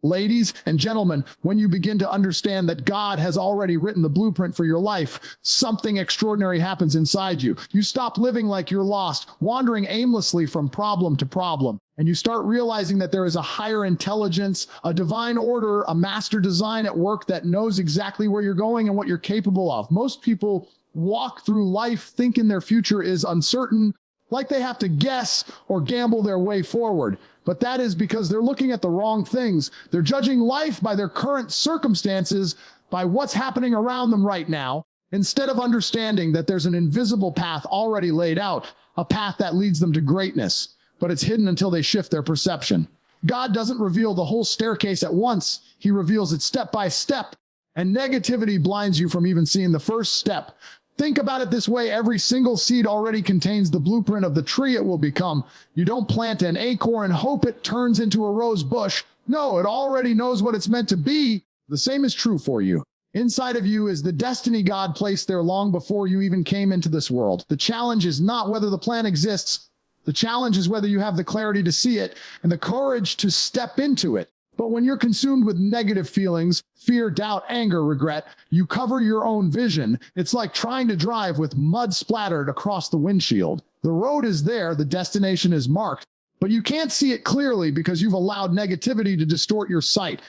Ladies and gentlemen, when you begin to understand that God has already written the blueprint for your life, something extraordinary happens inside you. You stop living like you're lost, wandering aimlessly from problem to problem, and you start realizing that there is a higher intelligence, a divine order, a master design at work that knows exactly where you're going and what you're capable of. Most people walk through life thinking their future is uncertain, like they have to guess or gamble their way forward. But that is because they're looking at the wrong things. They're judging life by their current circumstances, by what's happening around them right now, instead of understanding that there's an invisible path already laid out, a path that leads them to greatness, but it's hidden until they shift their perception. God doesn't reveal the whole staircase at once. He reveals it step by step, and negativity blinds you from even seeing the first step. Think about it this way. Every single seed already contains the blueprint of the tree it will become. You don't plant an acorn and hope it turns into a rose bush. No, it already knows what it's meant to be. The same is true for you. Inside of you is the destiny God placed there long before you even came into this world. The challenge is not whether the plan exists. The challenge is whether you have the clarity to see it and the courage to step into it. But when you're consumed with negative feelings, fear, doubt, anger, regret, you cover your own vision. It's like trying to drive with mud splattered across the windshield. The road is there, the destination is marked, but you can't see it clearly because you've allowed negativity to distort your sight.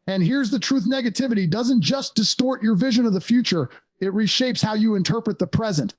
And here's the truth: negativity doesn't just distort your vision of the future, it reshapes how you interpret the present.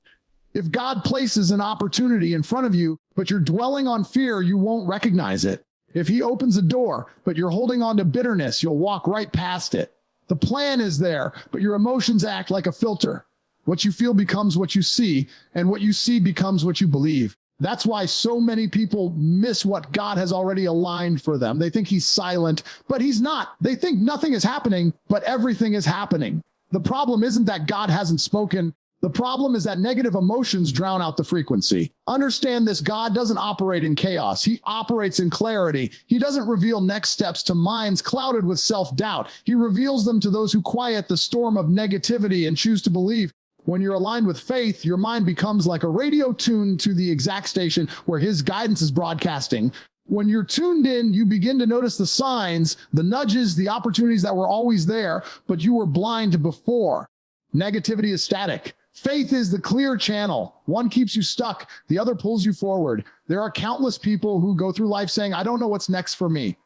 If God places an opportunity in front of you, but you're dwelling on fear, you won't recognize it. If he opens a door, but you're holding on to bitterness, you'll walk right past it. The plan is there, but your emotions act like a filter. What you feel becomes what you see, and what you see becomes what you believe. That's why so many people miss what God has already aligned for them. They think he's silent, but he's not. They think nothing is happening, but everything is happening. The problem isn't that God hasn't spoken. The problem is that negative emotions drown out the frequency. Understand this: God doesn't operate in chaos. He operates in clarity. He doesn't reveal next steps to minds clouded with self-doubt. He reveals them to those who quiet the storm of negativity and choose to believe. When you're aligned with faith, your mind becomes like a radio tuned to the exact station where his guidance is broadcasting. When you're tuned in, you begin to notice the signs, the nudges, the opportunities that were always there, but you were blind to before. Negativity is static. Faith is the clear channel. One keeps you stuck, the other pulls you forward. There are countless people who go through life saying, "I don't know what's next for me."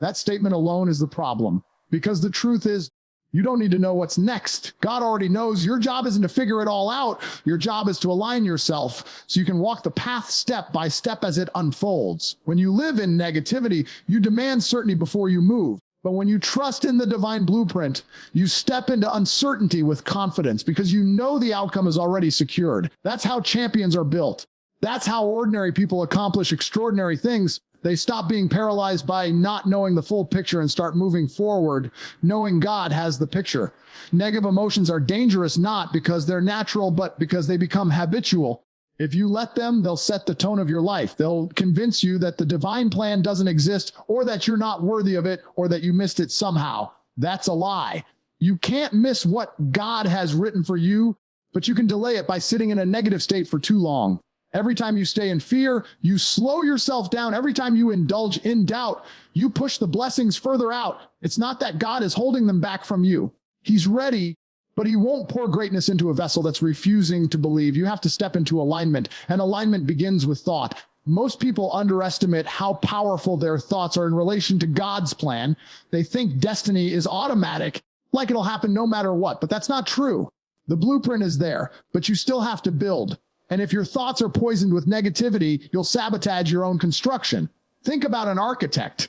That statement alone is the problem, because the truth is, you don't need to know what's next. God already knows. Your job isn't to figure it all out. Your job is to align yourself so you can walk the path step by step as it unfolds. When you live in negativity, you demand certainty before you move. But when you trust in the divine blueprint, you step into uncertainty with confidence because you know the outcome is already secured. That's how champions are built. That's how ordinary people accomplish extraordinary things. They stop being paralyzed by not knowing the full picture and start moving forward, knowing God has the picture. Negative emotions are dangerous not because they're natural, but because they become habitual. If you let them, they'll set the tone of your life. They'll convince you that the divine plan doesn't exist, or that you're not worthy of it, or that you missed it somehow. That's a lie. You can't miss what God has written for you, but you can delay it by sitting in a negative state for too long. Every time you stay in fear, you slow yourself down. Every time you indulge in doubt, you push the blessings further out. It's not that God is holding them back from you. He's ready, but he won't pour greatness into a vessel that's refusing to believe. You have to step into alignment, and alignment begins with thought. Most people underestimate how powerful their thoughts are in relation to God's plan. They think destiny is automatic, like it'll happen no matter what, but that's not true. The blueprint is there, but you still have to build. And if your thoughts are poisoned with negativity, you'll sabotage your own construction. Think about an architect.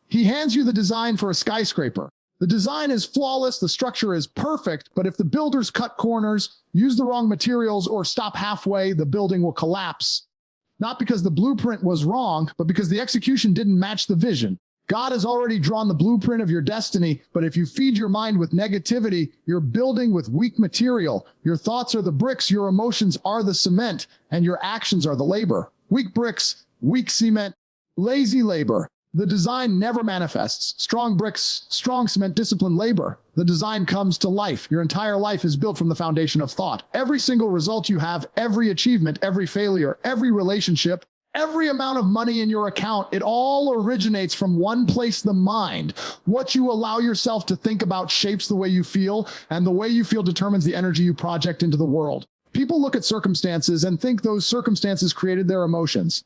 He hands you the design for a skyscraper. The design is flawless, the structure is perfect, but if the builders cut corners, use the wrong materials, or stop halfway, the building will collapse. Not because the blueprint was wrong, but because the execution didn't match the vision. God has already drawn the blueprint of your destiny, but if you feed your mind with negativity, you're building with weak material. Your thoughts are the bricks, your emotions are the cement, and your actions are the labor. Weak bricks, weak cement, lazy labor. The design never manifests. Strong bricks, strong cement, disciplined labor. The design comes to life. Your entire life is built from the foundation of thought. Every single result you have, every achievement, every failure, every relationship, Every amount of money in your account, it all originates from one place, the mind. What you allow yourself to think about shapes the way you feel, and the way you feel determines the energy you project into the world. People look at circumstances and think those circumstances created their emotions.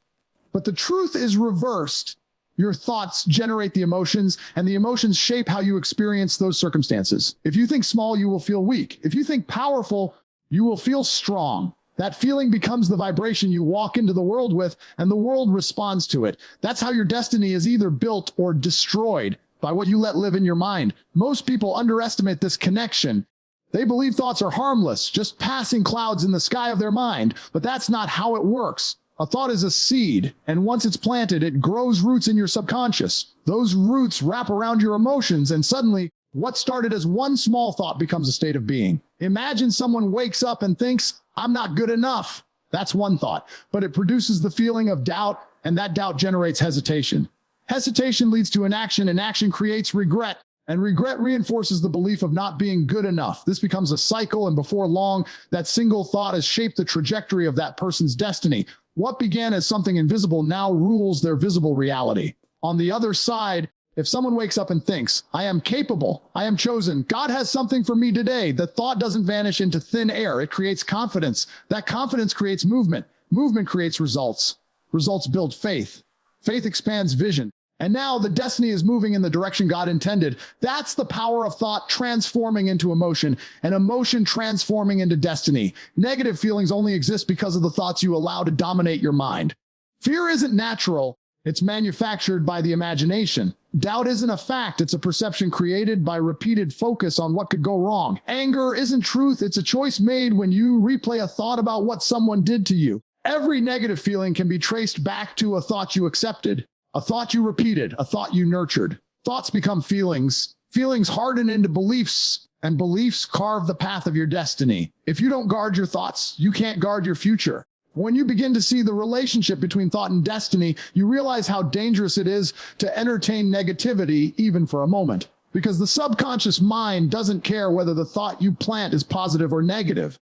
But the truth is reversed. Your thoughts generate the emotions, and the emotions shape how you experience those circumstances. If you think small, you will feel weak. If you think powerful, you will feel strong. That feeling becomes the vibration you walk into the world with, and the world responds to it. That's how your destiny is either built or destroyed, by what you let live in your mind. Most people underestimate this connection. They believe thoughts are harmless, just passing clouds in the sky of their mind, but that's not how it works. A thought is a seed, and once it's planted, it grows roots in your subconscious. Those roots wrap around your emotions, and suddenly, what started as one small thought becomes a state of being. Imagine someone wakes up and thinks, "I'm not good enough." That's one thought, but it produces the feeling of doubt, and that doubt generates hesitation. Hesitation leads to inaction, and action creates regret, and regret reinforces the belief of not being good enough. This becomes a cycle, and before long, that single thought has shaped the trajectory of that person's destiny. What began as something invisible now rules their visible reality. On the other side, if someone wakes up and thinks, "I am capable, I am chosen, God has something for me today," the thought doesn't vanish into thin air. It creates confidence. That confidence creates movement. Movement creates results. Results build faith. Faith expands vision. And now the destiny is moving in the direction God intended. That's the power of thought transforming into emotion, and emotion transforming into destiny. Negative feelings only exist because of the thoughts you allow to dominate your mind. Fear isn't natural. It's manufactured by the imagination. Doubt isn't a fact. It's a perception created by repeated focus on what could go wrong. Anger isn't truth. It's a choice made when you replay a thought about what someone did to you. Every negative feeling can be traced back to a thought you accepted, a thought you repeated, a thought you nurtured. Thoughts become feelings. Feelings harden into beliefs, and beliefs carve the path of your destiny. If you don't guard your thoughts, you can't guard your future. When you begin to see the relationship between thought and destiny, you realize how dangerous it is to entertain negativity even for a moment. Because the subconscious mind doesn't care whether the thought you plant is positive or negative.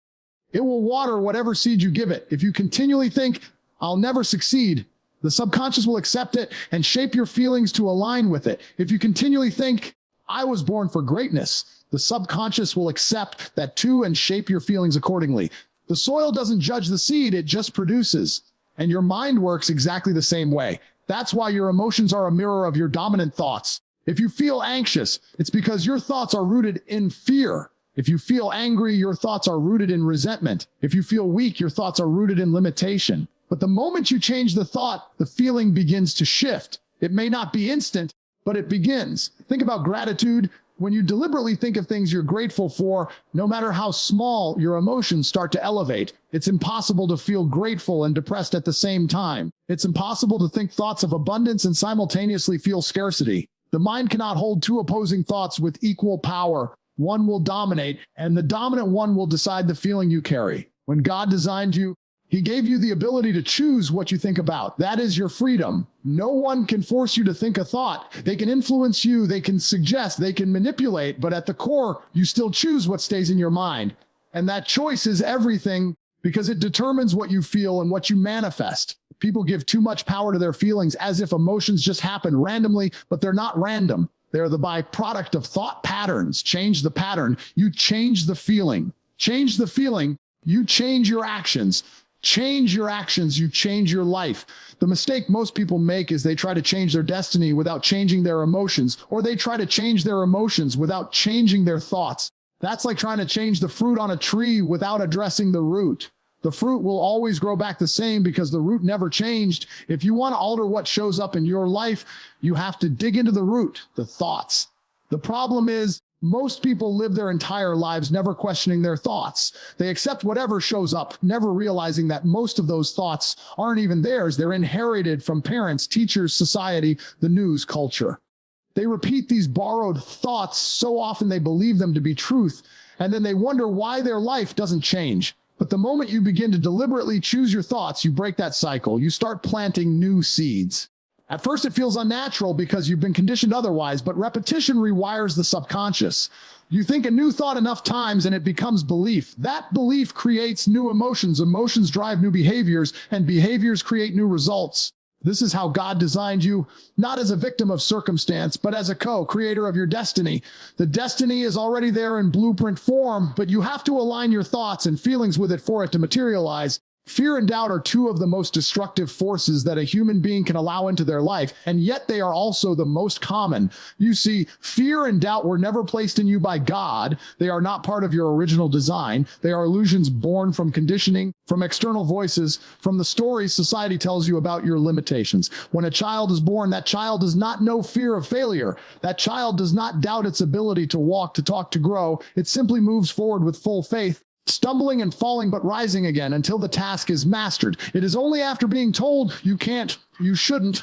It will water whatever seed you give it. If you continually think, "I'll never succeed," the subconscious will accept it and shape your feelings to align with it. If you continually think, "I was born for greatness," the subconscious will accept that too and shape your feelings accordingly. The soil doesn't judge the seed, it just produces. And your mind works exactly the same way. That's why your emotions are a mirror of your dominant thoughts. If you feel anxious, it's because your thoughts are rooted in fear. If you feel angry, your thoughts are rooted in resentment. If you feel weak, your thoughts are rooted in limitation. But the moment you change the thought, the feeling begins to shift. It may not be instant, but it begins. Think about gratitude. When you deliberately think of things you're grateful for, no matter how small, your emotions start to elevate. It's impossible to feel grateful and depressed at the same time. It's impossible to think thoughts of abundance and simultaneously feel scarcity. The mind cannot hold two opposing thoughts with equal power. One will dominate, and the dominant one will decide the feeling you carry. When God designed you, He gave you the ability to choose what you think about. That is your freedom. No one can force you to think a thought. They can influence you, they can suggest, they can manipulate, but at the core, you still choose what stays in your mind. And that choice is everything because it determines what you feel and what you manifest. People give too much power to their feelings as if emotions just happen randomly, but they're not random. They're the byproduct of thought patterns. Change the pattern, you change the feeling. Change the feeling, you change your actions. Change your actions, you change your life. The mistake most people make is they try to change their destiny without changing their emotions, or they try to change their emotions without changing their thoughts. That's like trying to change the fruit on a tree without addressing the root. The fruit will always grow back the same because the root never changed. If you want to alter what shows up in your life, you have to dig into the root, the thoughts. The problem is, most people live their entire lives never questioning their thoughts. They accept whatever shows up, never realizing that most of those thoughts aren't even theirs. They're inherited from parents, teachers, society, the news, culture. They repeat these borrowed thoughts so often they believe them to be truth, and then they wonder why their life doesn't change. But the moment you begin to deliberately choose your thoughts, you break that cycle. You start planting new seeds. At first, it feels unnatural because you've been conditioned otherwise, but repetition rewires the subconscious. You think a new thought enough times and it becomes belief. That belief creates new emotions. Emotions drive new behaviors, and behaviors create new results. This is how God designed you, not as a victim of circumstance, but as a co-creator of your destiny. The destiny is already there in blueprint form, but you have to align your thoughts and feelings with it for it to materialize. Fear and doubt are two of the most destructive forces that a human being can allow into their life, and yet they are also the most common. You see, fear and doubt were never placed in you by God. They are not part of your original design. They are illusions born from conditioning, from external voices, from the stories society tells you about your limitations. When a child is born, that child does not know fear of failure. That child does not doubt its ability to walk, to talk, to grow. It simply moves forward with full faith, stumbling and falling but rising again until the task is mastered. It is only after being told you can't, you shouldn't,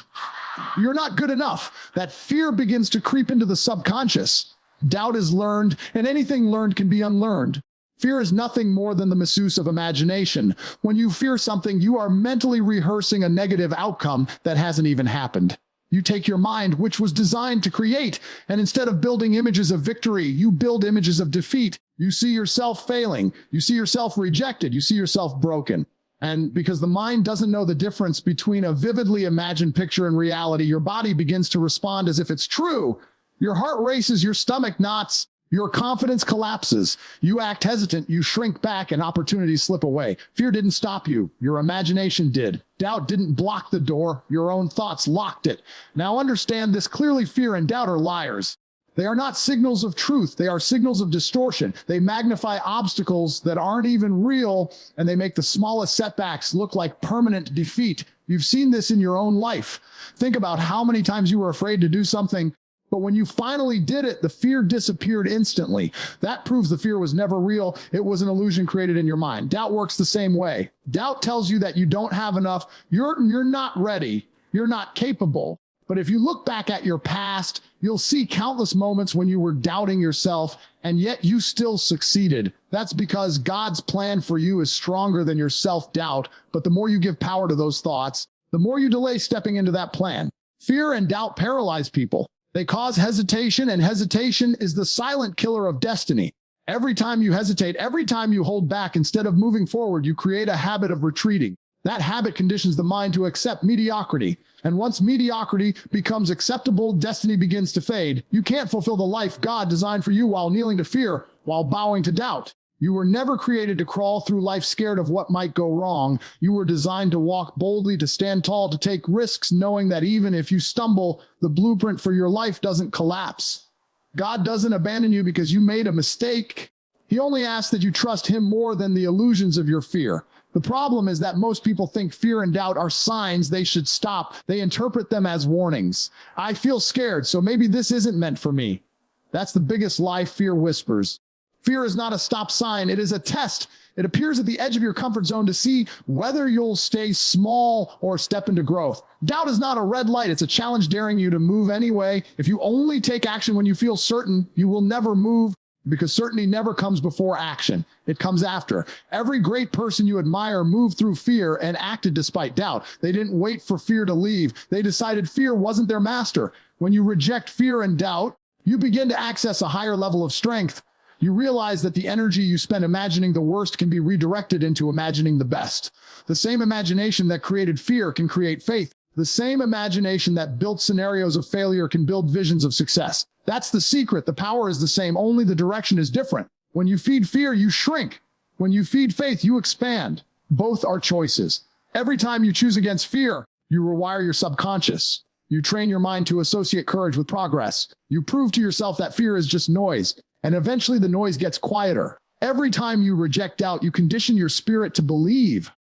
you're not good enough, that fear begins to creep into the subconscious. Doubt is learned, and anything learned can be unlearned. Fear is nothing more than the masseuse of imagination. When you fear something, you are mentally rehearsing a negative outcome that hasn't even happened. You take your mind, which was designed to create, and instead of building images of victory, you build images of defeat. You see yourself failing. You see yourself rejected. You see yourself broken. And because the mind doesn't know the difference between a vividly imagined picture and reality, your body begins to respond as if it's true. Your heart races, your stomach knots, your confidence collapses. You act hesitant, you shrink back, and opportunities slip away. Fear didn't stop you. Your imagination did. Doubt didn't block the door. Your own thoughts locked it. Now understand this clearly: fear and doubt are liars. They are not signals of truth. They are signals of distortion. They magnify obstacles that aren't even real, and they make the smallest setbacks look like permanent defeat. You've seen this in your own life. Think about how many times you were afraid to do something, but when you finally did it, the fear disappeared instantly. That proves the fear was never real. It was an illusion created in your mind. Doubt works the same way. Doubt tells you that you don't have enough. You're not ready. You're not capable. But if you look back at your past, you'll see countless moments when you were doubting yourself, and yet you still succeeded. That's because God's plan for you is stronger than your self-doubt. But the more you give power to those thoughts, the more you delay stepping into that plan. Fear and doubt paralyze people. They cause hesitation, and hesitation is the silent killer of destiny. Every time you hesitate, every time you hold back instead of moving forward, you create a habit of retreating. That habit conditions the mind to accept mediocrity. And once mediocrity becomes acceptable, destiny begins to fade. You can't fulfill the life God designed for you while kneeling to fear, while bowing to doubt. You were never created to crawl through life scared of what might go wrong. You were designed to walk boldly, to stand tall, to take risks, knowing that even if you stumble, the blueprint for your life doesn't collapse. God doesn't abandon you because you made a mistake. He only asks that you trust him more than the illusions of your fear. The problem is that most people think fear and doubt are signs they should stop. They interpret them as warnings. I feel scared, so maybe this isn't meant for me. That's the biggest lie fear whispers. Fear is not a stop sign. It is a test. It appears at the edge of your comfort zone to see whether you'll stay small or step into growth. Doubt is not a red light. It's a challenge daring you to move anyway. If you only take action when you feel certain, you will never move, because certainty never comes before action. It comes after. Every great person you admire moved through fear and acted despite doubt. They didn't wait for fear to leave. They decided fear wasn't their master. When you reject fear and doubt, you begin to access a higher level of strength. You realize that the energy you spend imagining the worst can be redirected into imagining the best. The same imagination that created fear can create faith. The same imagination that built scenarios of failure can build visions of success. That's the secret. The power is the same, only the direction is different. When you feed fear, you shrink. When you feed faith, you expand. Both are choices. Every time you choose against fear, you rewire your subconscious. You train your mind to associate courage with progress. You prove to yourself that fear is just noise, and eventually the noise gets quieter. Every time you reject doubt, you condition your spirit to believe.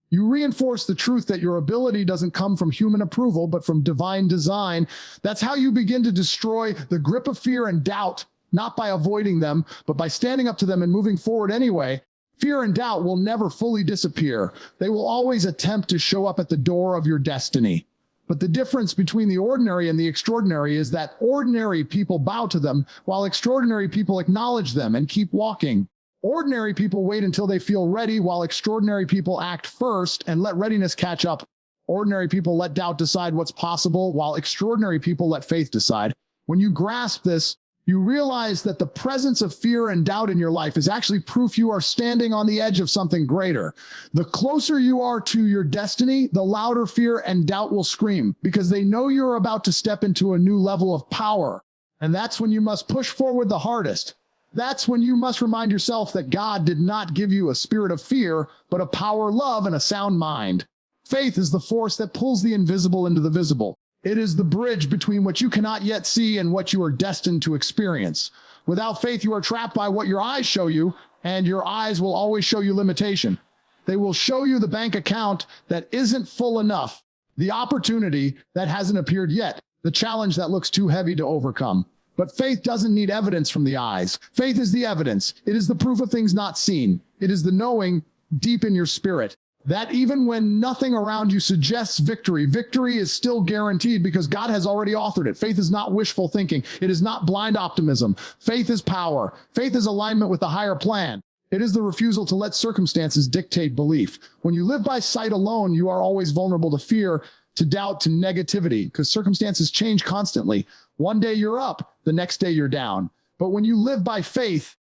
You reinforce the truth that your ability doesn't come from human approval, but from divine design. That's how you begin to destroy the grip of fear and doubt, not by avoiding them, but by standing up to them and moving forward anyway. Fear and doubt will never fully disappear. They will always attempt to show up at the door of your destiny. But the difference between the ordinary and the extraordinary is that ordinary people bow to them, while extraordinary people acknowledge them and keep walking. Ordinary people wait until they feel ready, while extraordinary people act first and let readiness catch up. Ordinary people let doubt decide what's possible, while extraordinary people let faith decide. When you grasp this, you realize that the presence of fear and doubt in your life is actually proof you are standing on the edge of something greater. The closer you are to your destiny, the louder fear and doubt will scream, because they know you're about to step into a new level of power. And that's when you must push forward the hardest. That's when you must remind yourself that God did not give you a spirit of fear, but a power, love, and a sound mind. Faith is the force that pulls the invisible into the visible. It is the bridge between what you cannot yet see and what you are destined to experience. Without faith, you are trapped by what your eyes show you, and your eyes will always show you limitation. They will show you the bank account that isn't full enough, the opportunity that hasn't appeared yet, the challenge that looks too heavy to overcome. But faith doesn't need evidence from the eyes. Faith is the evidence. It is the proof of things not seen. It is the knowing deep in your spirit that even when nothing around you suggests victory, victory is still guaranteed because God has already authored it. Faith is not wishful thinking. It is not blind optimism. Faith is power. Faith is alignment with the higher plan. It is the refusal to let circumstances dictate belief. When you live by sight alone, you are always vulnerable to fear, to doubt, to negativity, because circumstances change constantly. One day you're up, the next day you're down. But when you live by faith,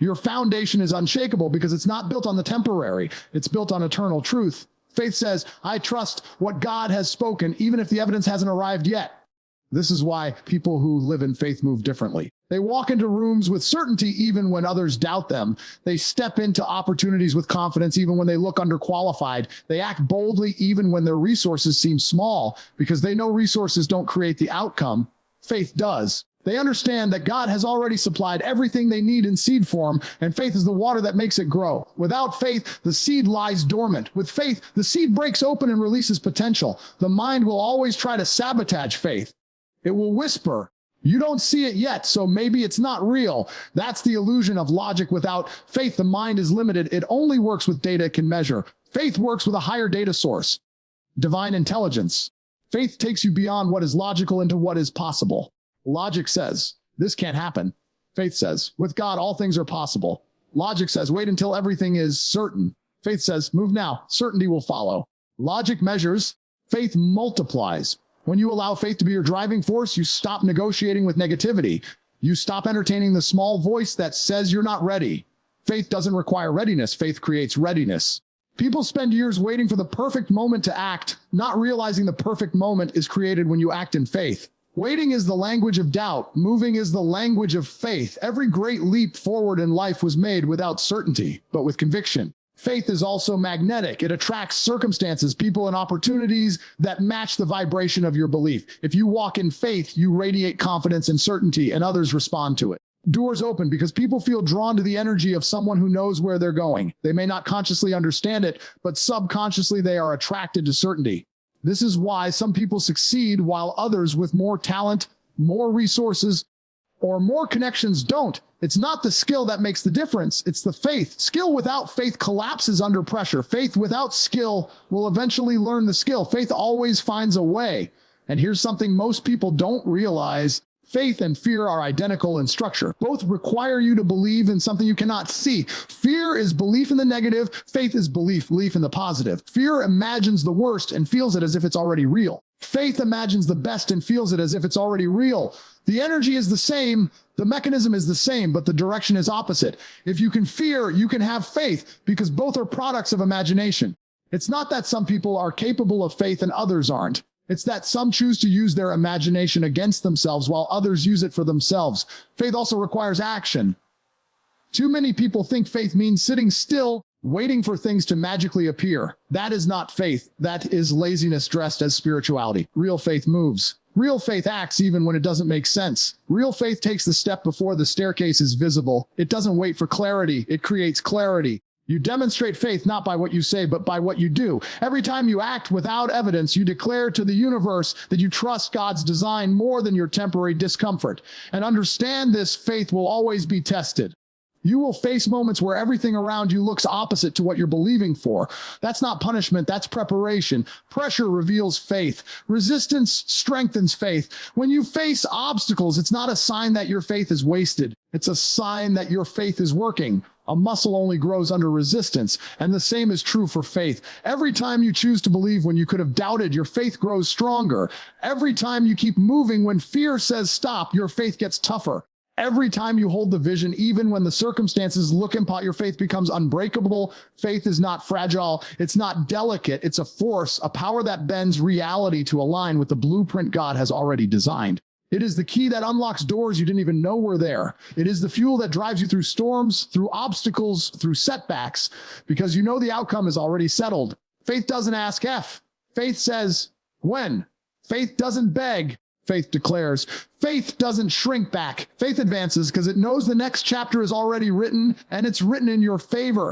your foundation is unshakable because it's not built on the temporary. It's built on eternal truth. Faith says, I trust what God has spoken, even if the evidence hasn't arrived yet. This is why people who live in faith move differently. They walk into rooms with certainty even when others doubt them. They step into opportunities with confidence even when they look underqualified. They act boldly even when their resources seem small because they know resources don't create the outcome. Faith does. They understand that God has already supplied everything they need in seed form, and faith is the water that makes it grow. Without faith, the seed lies dormant. With faith, the seed breaks open and releases potential. The mind will always try to sabotage faith. It will whisper, you don't see it yet, so maybe it's not real. That's the illusion of logic. Without faith, the mind is limited. It only works with data it can measure. Faith works with a higher data source, divine intelligence. Faith takes you beyond what is logical into what is possible. Logic says, this can't happen. Faith says, with God, all things are possible. Logic says, wait until everything is certain. Faith says, move now. Certainty will follow. Logic measures. Faith multiplies. When you allow faith to be your driving force, you stop negotiating with negativity. You stop entertaining the small voice that says you're not ready. Faith doesn't require readiness. Faith creates readiness. People spend years waiting for the perfect moment to act, not realizing the perfect moment is created when you act in faith. Waiting is the language of doubt. Moving is the language of faith. Every great leap forward in life was made without certainty, but with conviction. Faith is also magnetic. It attracts circumstances, people, and opportunities that match the vibration of your belief. If you walk in faith, you radiate confidence and certainty, and others respond to it. Doors open because people feel drawn to the energy of someone who knows where they're going. They may not consciously understand it, but subconsciously they are attracted to certainty. This is why some people succeed while others with more talent, more resources, or more connections don't. It's not the skill that makes the difference. It's the faith. Skill without faith collapses under pressure. Faith without skill will eventually learn the skill. Faith always finds a way. And here's something most people don't realize. Faith and fear are identical in structure. Both require you to believe in something you cannot see. Fear is belief in the negative. Faith is belief in the positive. Fear imagines the worst and feels it as if it's already real. Faith imagines the best and feels it as if it's already real. The energy is the same. The mechanism is the same, but the direction is opposite. If you can fear, you can have faith because both are products of imagination. It's not that some people are capable of faith and others aren't. It's that some choose to use their imagination against themselves while others use it for themselves. Faith also requires action. Too many people think faith means sitting still, waiting for things to magically appear. That is not faith. That is laziness dressed as spirituality. Real faith moves. Real faith acts even when it doesn't make sense. Real faith takes the step before the staircase is visible. It doesn't wait for clarity. It creates clarity. You demonstrate faith not by what you say, but by what you do. Every time you act without evidence, you declare to the universe that you trust God's design more than your temporary discomfort. And understand this, faith will always be tested. You will face moments where everything around you looks opposite to what you're believing for. That's not punishment, that's preparation. Pressure reveals faith. Resistance strengthens faith. When you face obstacles, it's not a sign that your faith is wasted. It's a sign that your faith is working. A muscle only grows under resistance, and the same is true for faith. Every time you choose to believe when you could have doubted, your faith grows stronger. Every time you keep moving when fear says stop, your faith gets tougher. Every time you hold the vision, even when the circumstances look impossible, your faith becomes unbreakable. Faith is not fragile. It's not delicate. It's a force, a power that bends reality to align with the blueprint God has already designed. It is the key that unlocks doors you didn't even know were there. It is the fuel that drives you through storms, through obstacles, through setbacks, because you know the outcome is already settled. Faith doesn't ask F. Faith says, when? Faith doesn't beg. Faith declares. Faith doesn't shrink back. Faith advances because it knows the next chapter is already written, and it's written in your favor.